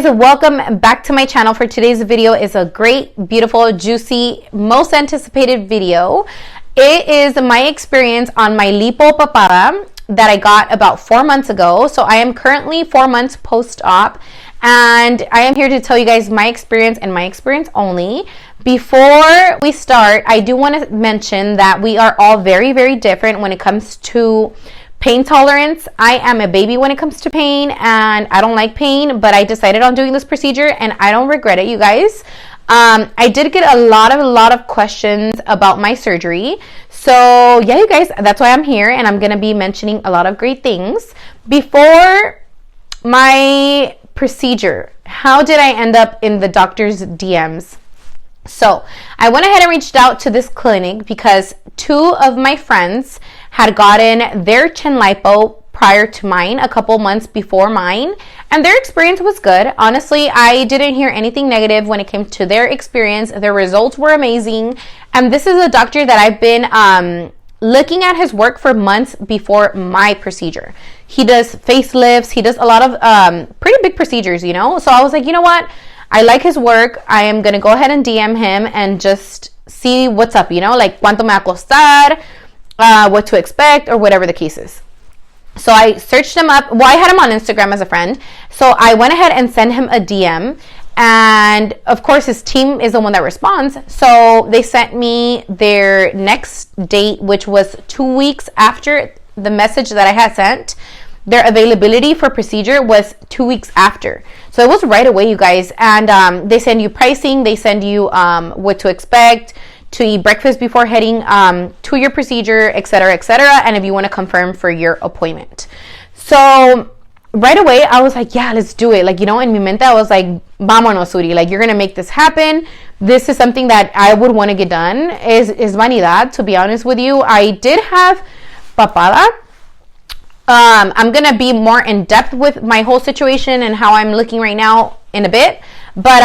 Welcome back to my channel. For today's video is a great, beautiful, juicy, most anticipated video. It is my experience on my Lipo papada that I got about 4 months ago. So I am currently 4 months post-op, and I am here to tell you guys my experience and my experience only. Before we start, I do want to mention that we are all very, very different when it comes to pain tolerance. I am a baby when it comes to pain, and I don't like pain, but I decided on doing this procedure and I don't regret it, you guys. I did get a lot of questions about my surgery. So yeah, you guys, that's why I'm here, and I'm going to be mentioning a lot of great things. Before my procedure, how did I end up in the doctor's DMs? So I went ahead and reached out to this clinic because 2 of my friends had gotten their chin lipo prior to mine, a couple months before mine, and their experience was good. Honestly, I didn't hear anything negative when it came to their experience. Their results were amazing, and this is a doctor that I've been looking at his work for months before my procedure. He does facelifts, he does a lot of pretty big procedures, you know? So I was like, you know what? I like his work. I am going to go ahead and DM him and just see what's up, you know, like cuánto me va a costar, what to expect, or whatever the case is. So I searched him up. Well, I had him on Instagram as a friend. So I went ahead and sent him a DM. And of course, his team is the one that responds. So they sent me their next date, which was 2 weeks after the message that I had sent. Their availability for procedure was 2 weeks after. So it was right away, you guys. And they send you pricing, they send you what to expect, to eat breakfast before heading to your procedure, etc., etc., and if you want to confirm for your appointment. So right away, I was like, yeah, let's do it. Like, you know, in mi mente, I was like, vámonos, Suri. Like, you're going to make this happen. This is something that I would want to get done. Es vanidad, to be honest with you. I did have papada. I'm going to be more in depth with my whole situation and how I'm looking right now in a bit. But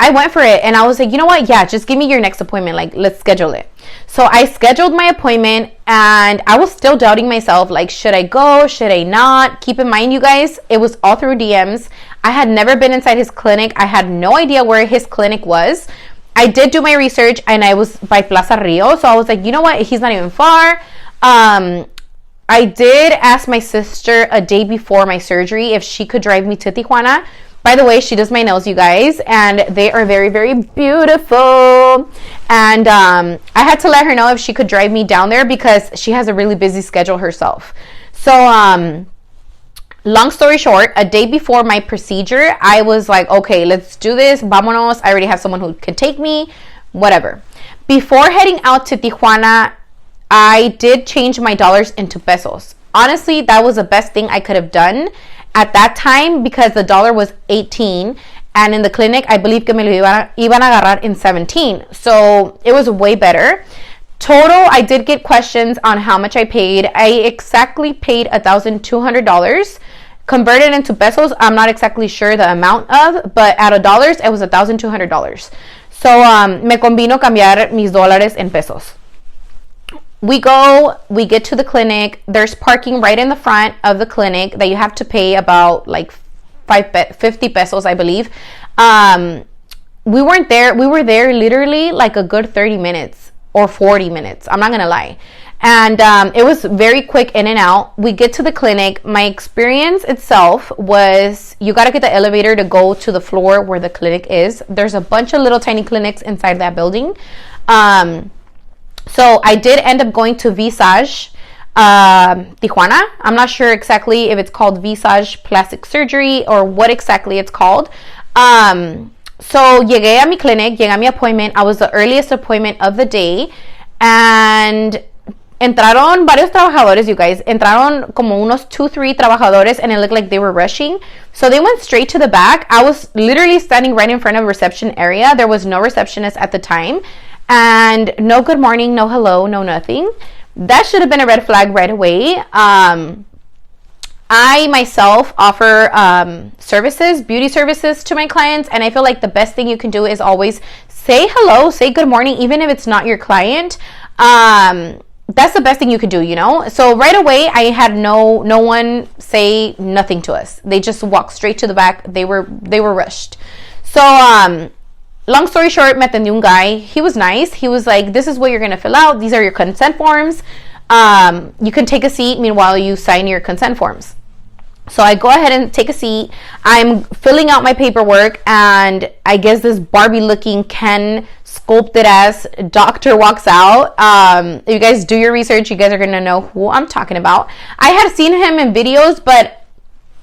I went for it, and I was like, you know what? Yeah, just give me your next appointment. Like, let's schedule it. So I scheduled my appointment, and I was still doubting myself. Like, should I go? Should I not? Keep in mind, you guys, it was all through DMs. I had never been inside his clinic. I had no idea where his clinic was. I did do my research, and I was by Plaza Rio. So I was like, you know what? He's not even far. I did ask my sister a day before my surgery if she could drive me to Tijuana. By the way, she does my nails, you guys, and they are very, very beautiful. And I had to let her know if she could drive me down there because she has a really busy schedule herself. So long story short, a day before my procedure, I was like, okay, let's do this. Vámonos. I already have someone who could take me, whatever. Before heading out to Tijuana, I did change my dollars into pesos. Honestly, that was the best thing I could have done at that time because the dollar was 18, and in the clinic, I believe que me lo iban a agarrar in 17. So it was way better. Total, I did get questions on how much I paid. I exactly paid $1,200. Converted into pesos, I'm not exactly sure the amount of, but out of dollars, it was $1,200. So me convino cambiar mis dólares en pesos. We get to the clinic. There's parking right in the front of the clinic that you have to pay about like 50 pesos, I believe. We weren't there. We were there literally like a good 30 minutes or 40 minutes. I'm not going to lie. And it was very quick in and out. We get to the clinic. My experience itself was you got to get the elevator to go to the floor where the clinic is. There's a bunch of little tiny clinics inside that building. So I did end up going to Visage, Tijuana. I'm not sure exactly if it's called Visage Plastic Surgery or what exactly it's called. So llegué a mi clinic, llegué a mi appointment. I was the earliest appointment of the day. And entraron varios trabajadores, you guys. Entraron como unos 2-3 trabajadores, and it looked like they were rushing. So they went straight to the back. I was literally standing right in front of the reception area. There was no receptionist at the time. And no good morning, no hello, no nothing. That should have been a red flag right away. I myself offer services, beauty services to my clients. And I feel like the best thing you can do is always say hello, say good morning, even if it's not your client. that's the best thing you could do, you know? So right away, I had no one say nothing to us. They just walked straight to the back. They were rushed. So, long story short, me atendió un guy. He was nice. He was like, this is what you're going to fill out. These are your consent forms. You can take a seat meanwhile you sign your consent forms. So I go ahead and take a seat. I'm filling out my paperwork, and I guess this Barbie-looking Ken sculpted ass doctor walks out. If you guys do your research, you guys are gonna know who I'm talking about. I had seen him in videos, but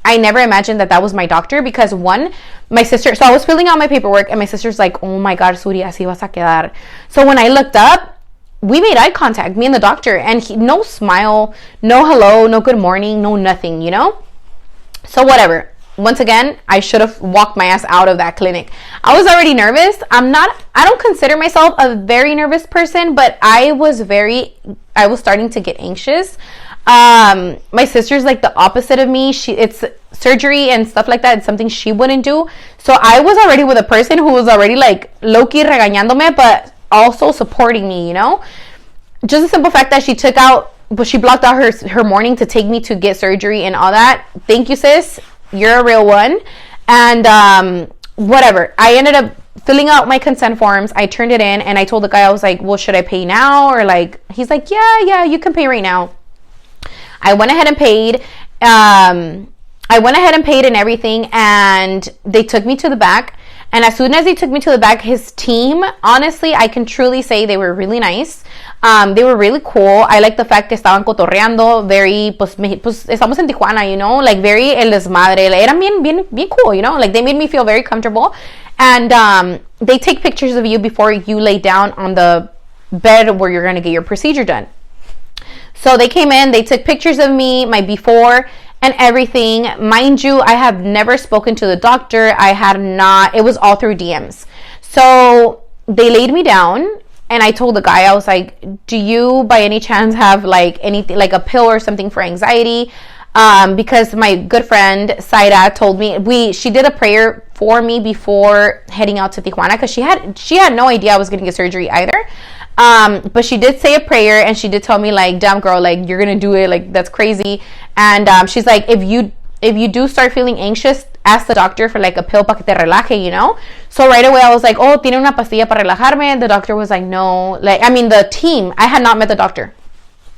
I never imagined that was my doctor, because one, my sister, so I was filling out my paperwork, and my sister's like, oh my God, Suri, así vas a quedar. So when I looked up, we made eye contact, me and the doctor, and no smile, no hello, no good morning, no nothing, you know? So whatever. Once again, I should have walked my ass out of that clinic. I was already nervous. I don't consider myself a very nervous person, but I was starting to get anxious. My sister's like the opposite of me. It's surgery and stuff like that. It's something she wouldn't do. So I was already with a person who was already like low-key regañándome, but also supporting me, you know? Just the simple fact that she blocked out her morning to take me to get surgery and all that. Thank you, sis. You're a real one. And whatever. I ended up filling out my consent forms. I turned it in, and I told the guy, I was like, well, should I pay now? Or like, he's like, yeah, you can pay right now. I went ahead and paid. And everything, and they took me to the back. And as soon as they took me to the back, his team, honestly, I can truly say they were really nice. They were really cool. I like the fact que estaban cotorreando, very, pues estamos en Tijuana, you know, like very el desmadre. Like, eran bien cool, you know, like they made me feel very comfortable. And they take pictures of you before you lay down on the bed where you're going to get your procedure done. So they came in, they took pictures of me, my before and everything. Mind you, I have never spoken to the doctor. It was all through DMs. So they laid me down, and I told the guy, I was like, do you by any chance have like anything, like a pill or something for anxiety? Because my good friend Saida told me, she did a prayer for me before heading out to Tijuana, because she had no idea I was going to get surgery either. But she did say a prayer, and she did tell me, like, damn girl, like, you're gonna do it, like, that's crazy. And she's like, if you do start feeling anxious, ask the doctor for like a pill para que te relaje, you know? So right away I was like, oh, tiene una pastilla para relajarme. The doctor was like, no. Like, I mean, the team, I had not met the doctor.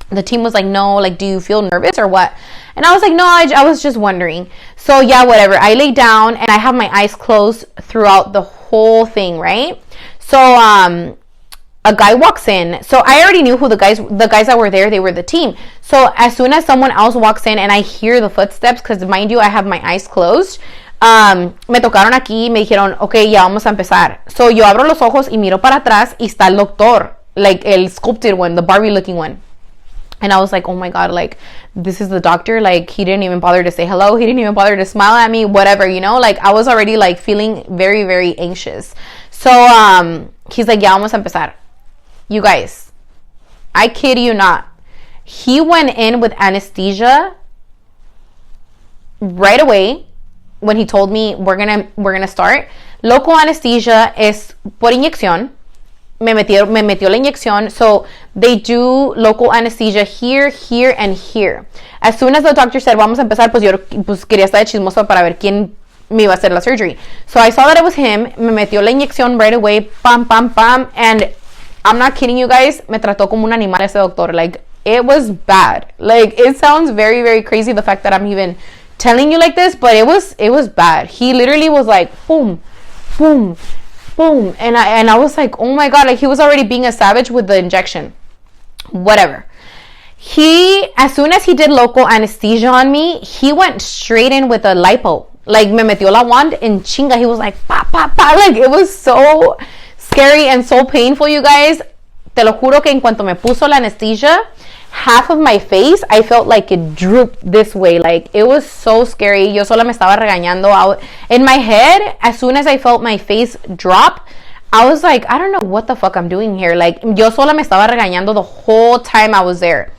The team was like, no, like, do you feel nervous or what? And I was like, no, I was just wondering. So yeah, whatever. I lay down, and I have my eyes closed throughout the whole thing, right? So a guy walks in. So I already knew who the guys that were there, they were the team. So as soon as someone else walks in and I hear the footsteps, because mind you, I have my eyes closed, me tocaron aquí, me dijeron, okay, ya vamos a empezar. So yo abro los ojos y miro para atrás y está el doctor, like el sculpted one, the Barbie looking one. And I was like, oh my God, like, this is the doctor. Like, he didn't even bother to say hello. He didn't even bother to smile at me, whatever, you know? Like, I was already, like, feeling very, very anxious. So, he's like, ya vamos a empezar. You guys, I kid you not. He went in with anesthesia right away when he told me we're gonna start. Local anesthesia es por inyección. Me metió la inyección. So they do local anesthesia here, here, and here. As soon as the doctor said, vamos a empezar, pues yo quería estar de chismoso para ver quién me iba a hacer la surgery. So I saw that it was him. Me metió la inyección right away. Pam, pam, pam. And I'm not kidding you guys. Me trató como un animal ese doctor. Like, it was bad. Like, it sounds very, very crazy, the fact that I'm even telling you like this, but it was bad. He literally was like, boom, boom, boom. And I was like, oh my God, like, he was already being a savage with the injection. Whatever. As soon as he did local anesthesia on me, he went straight in with a lipo. Like, me metió la wand en chinga. He was like, pa, pa, pa. Like, it was so scary and so painful, you guys. Te lo juro que en cuanto me puso la anesthesia, half of my face, I felt like it drooped this way. Like, it was so scary. Yo sola me estaba regañando out. In my head, as soon as I felt my face drop, I was like, I don't know what the fuck I'm doing here. Like, yo sola me estaba regañando the whole time I was there.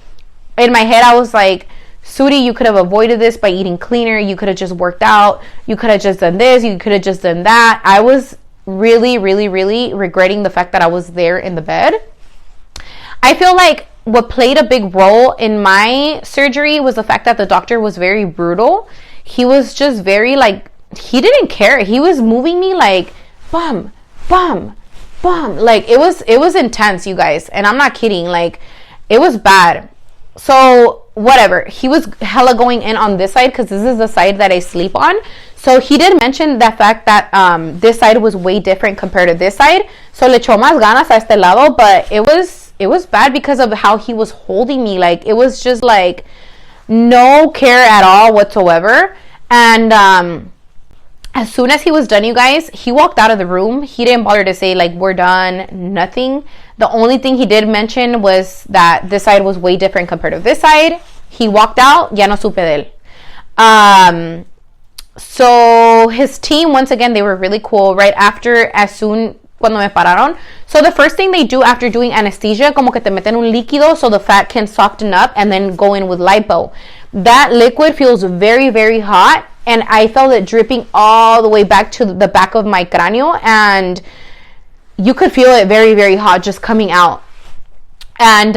In my head, I was like, Sudi, you could have avoided this by eating cleaner. You could have just worked out. You could have just done this. You could have just done that. I was really, really, really regretting the fact that I was there in the bed. I feel like what played a big role in my surgery was the fact that the doctor was very brutal. He was just very like, he didn't care. He was moving me like bum, bum, bum. Like it was intense, you guys. And I'm not kidding. Like it was bad. So whatever. He was hella going in on this side because this is the side that I sleep on. So he did mention the fact that this side was way different compared to this side. So le echó más ganas a este lado, but it was bad because of how he was holding me. Like it was just like no care at all whatsoever. And as soon as he was done, you guys, he walked out of the room. He didn't bother to say like we're done, nothing. The only thing he did mention was that this side was way different compared to this side. He walked out, ya no supe de él. So his team, once again, they were really cool. Right after, as soon cuando me pararon. So the first thing they do after doing anesthesia, como que te meten un líquido so the fat can soften up and then go in with lipo. That liquid feels very, very hot, and I felt it dripping all the way back to the back of my cráneo, and you could feel it very, very hot just coming out. And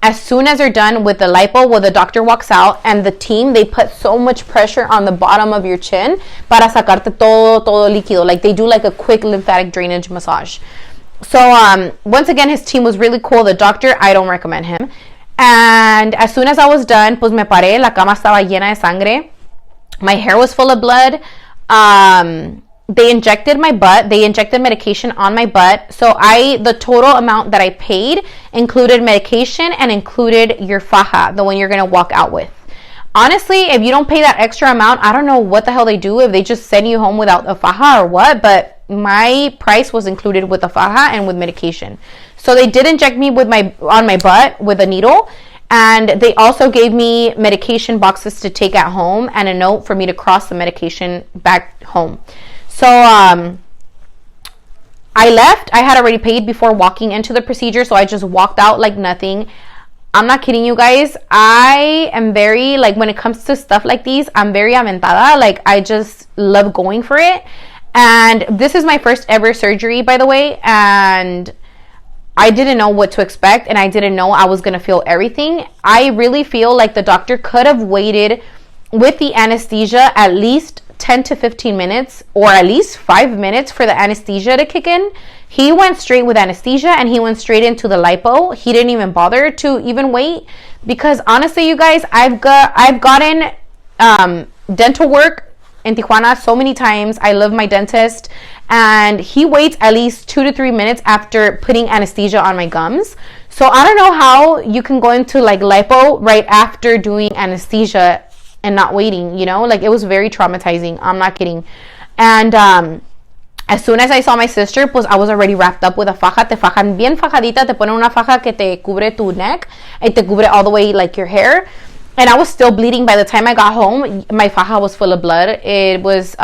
as soon as they're done with the lipo, well, the doctor walks out, and the team, they put so much pressure on the bottom of your chin para sacarte todo líquido. Like they do like a quick lymphatic drainage massage. So once again, his team was really cool. The doctor, I don't recommend him. And as soon as I was done, pues me paré, la cama estaba llena de sangre. My hair was full of blood. They injected my butt. They injected medication on my butt. So the total amount that I paid included medication and included your faja, the one you're going to walk out with. Honestly, if you don't pay that extra amount, I don't know what the hell they do, if they just send you home without a faja or what, but my price was included with the faja and with medication. So they did inject me on my butt with a needle. And they also gave me medication boxes to take at home and a note for me to cross the medication back home. So I left. I had already paid before walking into the procedure, so I just walked out like nothing. I'm not kidding you guys. I am very, like, when it comes to stuff like these, I'm very aventada. Like, I just love going for it. And this is my first ever surgery, by the way, and I didn't know what to expect, and I didn't know I was going to feel everything. I really feel like the doctor could have waited with the anesthesia at least 10 to 15 minutes or at least 5 minutes for the anesthesia to kick in. He went straight with anesthesia and he went straight into the lipo. He didn't even bother to even wait, because honestly, you guys, I've gotten dental work in Tijuana so many times. I love my dentist, and he waits at least 2 to 3 minutes after putting anesthesia on my gums. So I don't know how you can go into like lipo right after doing anesthesia and not waiting, you know? Like, it was very traumatizing. I'm not kidding. And as soon as I saw my sister, pues I was already wrapped up with a faja. Te fajan bien fajadita, te ponen una faja que te cubre tu neck, y te cubre all the way like your hair. And I was still bleeding by the time I got home. My faja was full of blood. It was,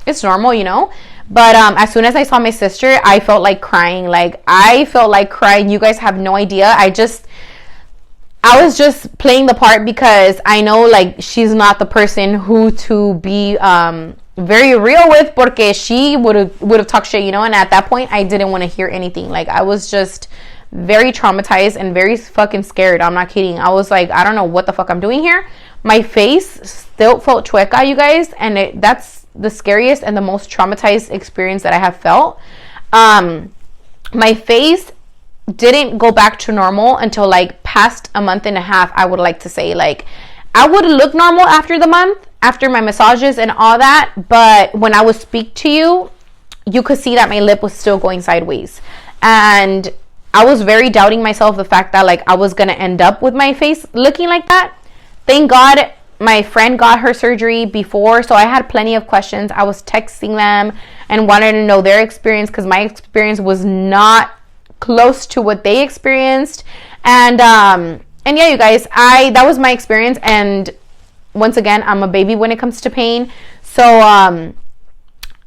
it's normal, you know? But as soon as I saw my sister, I felt like crying. Like, I felt like crying. You guys have no idea. I was just playing the part because I know, like, she's not the person who to be very real with, porque she would have talked shit, you know? And at that point, I didn't want to hear anything. Like, I was just very traumatized and very fucking scared. I'm not kidding. I was like, I don't know what the fuck I'm doing here. My face still felt chueca, you guys, and that's the scariest and the most traumatized experience that I have felt. My face didn't go back to normal until like past a month and a half, I would like to say. Like, I would look normal after the month, after my massages and all that, but when I would speak to you, you could see that my lip was still going sideways. And I was very doubting myself, the fact that like I was gonna end up with my face looking like that. Thank God my friend got her surgery before, so I had plenty of questions. I was texting them and wanted to know their experience, because my experience was not close to what they experienced. And yeah, you guys, that was my experience. And once again, I'm a baby when it comes to pain. So I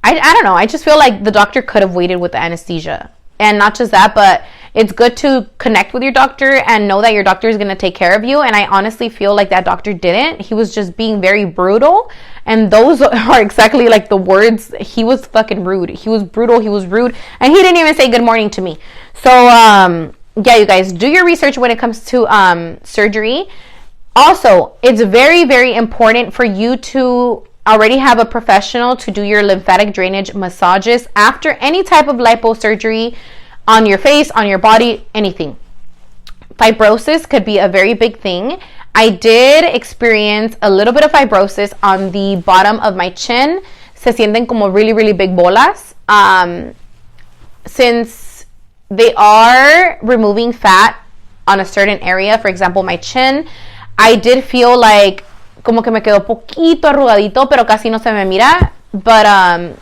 don't know. I just feel like the doctor could have waited with the anesthesia. And not just that, but it's good to connect with your doctor and know that your doctor is going to take care of you. And I honestly feel like that doctor didn't. He was just being very brutal. And those are exactly like the words. He was fucking rude. He was brutal. He was rude. And he didn't even say good morning to me. So, yeah, you guys, do your research when it comes to surgery. Also, it's very, very important for you to already have a professional to do your lymphatic drainage massages after any type of liposurgery on your face, on your body, anything. Fibrosis could be a very big thing. I did experience a little bit of fibrosis on the bottom of my chin. Se sienten como really, really big bolas. Since they are removing fat on a certain area, for example, my chin, I did feel like como que me quedó poquito arrugadito, pero casi no se me mira. But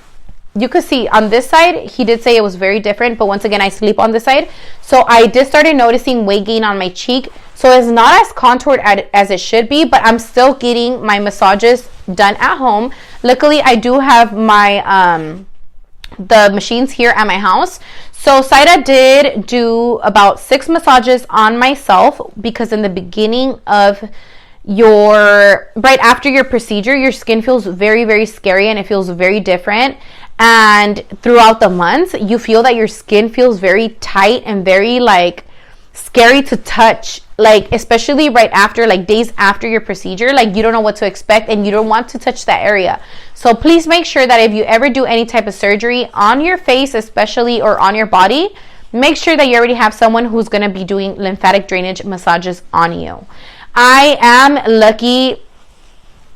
you could see on this side, he did say it was very different, but once again, I sleep on this side. So I did started noticing weight gain on my cheek. So it's not as contoured as it should be, but I'm still getting my massages done at home. Luckily, I do have my the machines here at my house. So Saida did do about 6 massages on myself, because in the beginning of right after your procedure, your skin feels very, very scary and it feels very different. And throughout the months, you feel that your skin feels very tight and very like scary to touch, like especially right after, like days after your procedure, like you don't know what to expect and you don't want to touch that area. So please make sure that if you ever do any type of surgery on your face especially, or on your body, make sure that you already have someone who's going to be doing lymphatic drainage massages on you. I am lucky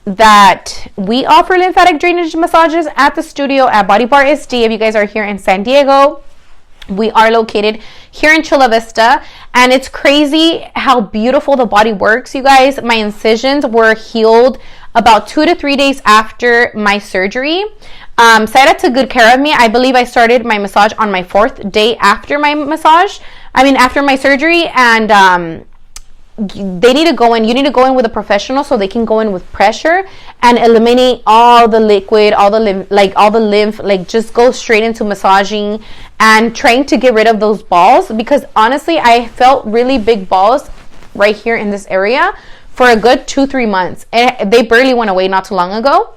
that we offer lymphatic drainage massages at the studio at Body Bar SD. If you guys are here in San Diego, we are located here in Chula Vista, and it's crazy how beautiful the body works, you guys. My incisions were healed about 2 to 3 days after my surgery. Saida took good care of me. I believe I started my massage on my 4th day after my after my surgery, and they need to go in. You need to go in with a professional so they can go in with pressure and eliminate all the liquid, all the lymph, like just go straight into massaging and trying to get rid of those balls, because honestly, I felt really big balls right here in this area for a good 2-3 months, and they barely went away not too long ago.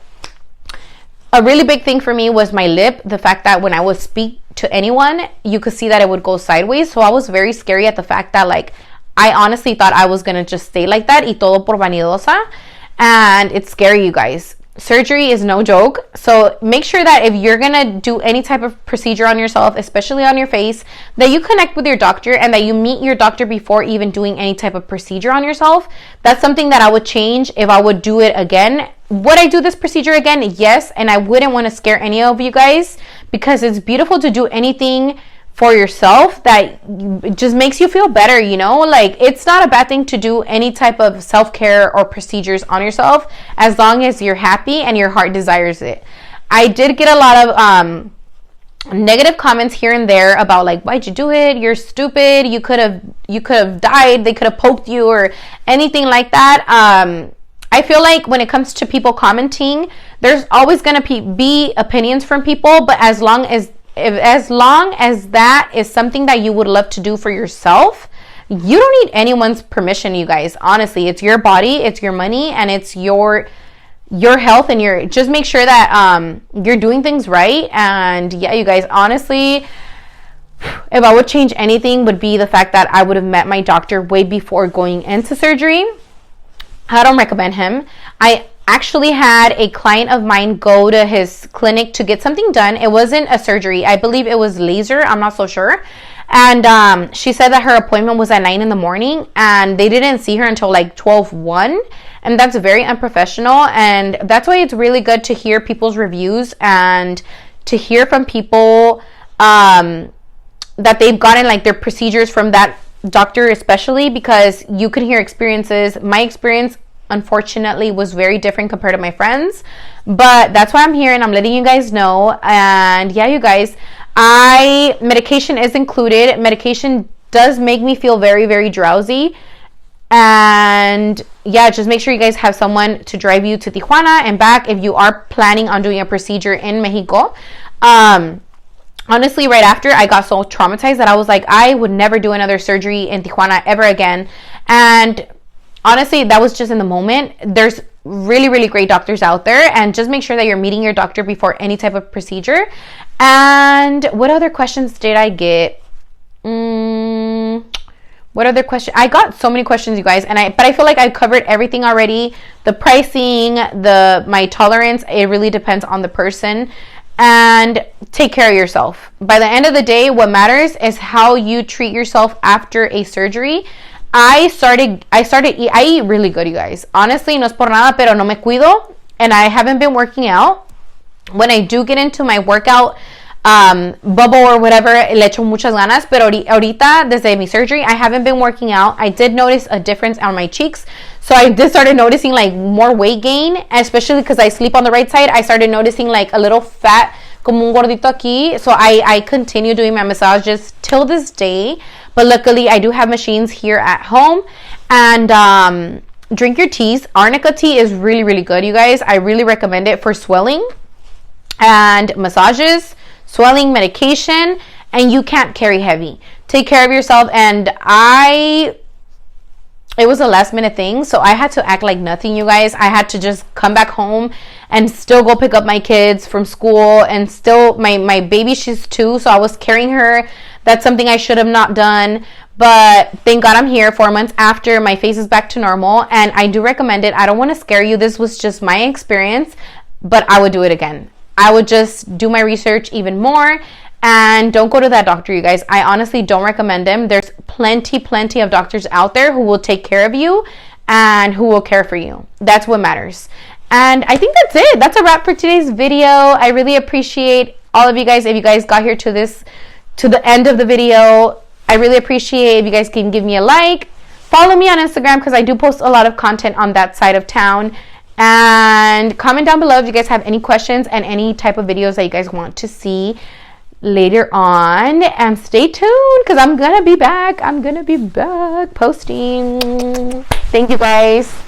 A really big thing for me was my lip. The fact that when I would speak to anyone, you could see that it would go sideways. So I was very scary at the fact that, like, I honestly thought I was going to just stay like that, y todo por vanidosa. And it's scary, you guys. Surgery is no joke. So make sure that if you're going to do any type of procedure on yourself, especially on your face, that you connect with your doctor and that you meet your doctor before even doing any type of procedure on yourself. That's something that I would change if I would do it again. Would I do this procedure again? Yes. And I wouldn't want to scare any of you guys, because it's beautiful to do anything for yourself that it just makes you feel better, you know? Like, it's not a bad thing to do any type of self-care or procedures on yourself, as long as you're happy and your heart desires it. I did get a lot of negative comments here and there about, like, why'd you do it? You're stupid. You could have died. They could have poked you or anything like that. I feel like when it comes to people commenting, there's always going to be opinions from people, but as long as that is something that you would love to do for yourself, you don't need anyone's permission, you guys. Honestly, it's your body, it's your money, and it's your health, and just make sure that you're doing things right. And yeah, you guys, honestly, if I would change anything, would be the fact that I would have met my doctor way before going into surgery. I don't recommend him. I actually had a client of mine go to his clinic to get something done. It wasn't a surgery. I believe it was laser. I'm not so sure. And she said that her appointment was at 9 in the morning, and they didn't see her until like 12:01. And that's very unprofessional. And that's why it's really good to hear people's reviews and to hear from people that they've gotten like their procedures from that doctor, especially because you can hear experiences. My experience, unfortunately, was very different compared to my friends, but that's why I'm here and I'm letting you guys know. And yeah, you guys, medication is included. Medication does make me feel very, very drowsy. And yeah, just make sure you guys have someone to drive you to Tijuana and back if you are planning on doing a procedure in Mexico. Honestly, right after, I got so traumatized that I was like, I would never do another surgery in Tijuana ever again. And honestly, that was just in the moment. There's really, really great doctors out there, and just make sure that you're meeting your doctor before any type of procedure. And what other questions did I get? What other question? I got so many questions, you guys, but I feel like I covered everything already. The pricing, my tolerance, it really depends on the person. And take care of yourself. By the end of the day, what matters is how you treat yourself after a surgery. I eat really good, you guys. Honestly, no es por nada, pero no me cuido, and I haven't been working out. When I do get into my workout bubble or whatever, le echo muchas ganas, pero ahorita, desde mi surgery, I haven't been working out. I did notice a difference on my cheeks, so I did started noticing like more weight gain, especially because I sleep on the right side. I started noticing like a little fat, como un gordito aquí, so I continue doing my massages till this day, but luckily I do have machines here at home. And drink your teas. Arnica tea is really, really good, you guys. I really recommend it for swelling and massages, swelling, medication, and you can't carry heavy. Take care of yourself. And it was a last minute thing, so I had to act like nothing, you guys. I had to just come back home and still go pick up my kids from school, and still my baby, she's 2, so I was carrying her. That's something I should have not done, but thank God I'm here 4 months after. My face is back to normal, and I do recommend it. I don't want to scare you. This was just my experience, but I would do it again. I would just do my research even more. And don't go to that doctor, you guys. I honestly don't recommend them. There's plenty of doctors out there who will take care of you and who will care for you. That's what matters. And I think that's it. That's a wrap for today's video. I really appreciate all of you guys. If you guys got here to the end of the video, I really appreciate if you guys can give me a like. Follow me on Instagram because I do post a lot of content on that side of town. And comment down below if you guys have any questions and any type of videos that you guys want to see later on. And stay tuned because I'm gonna be back posting. Thank you guys.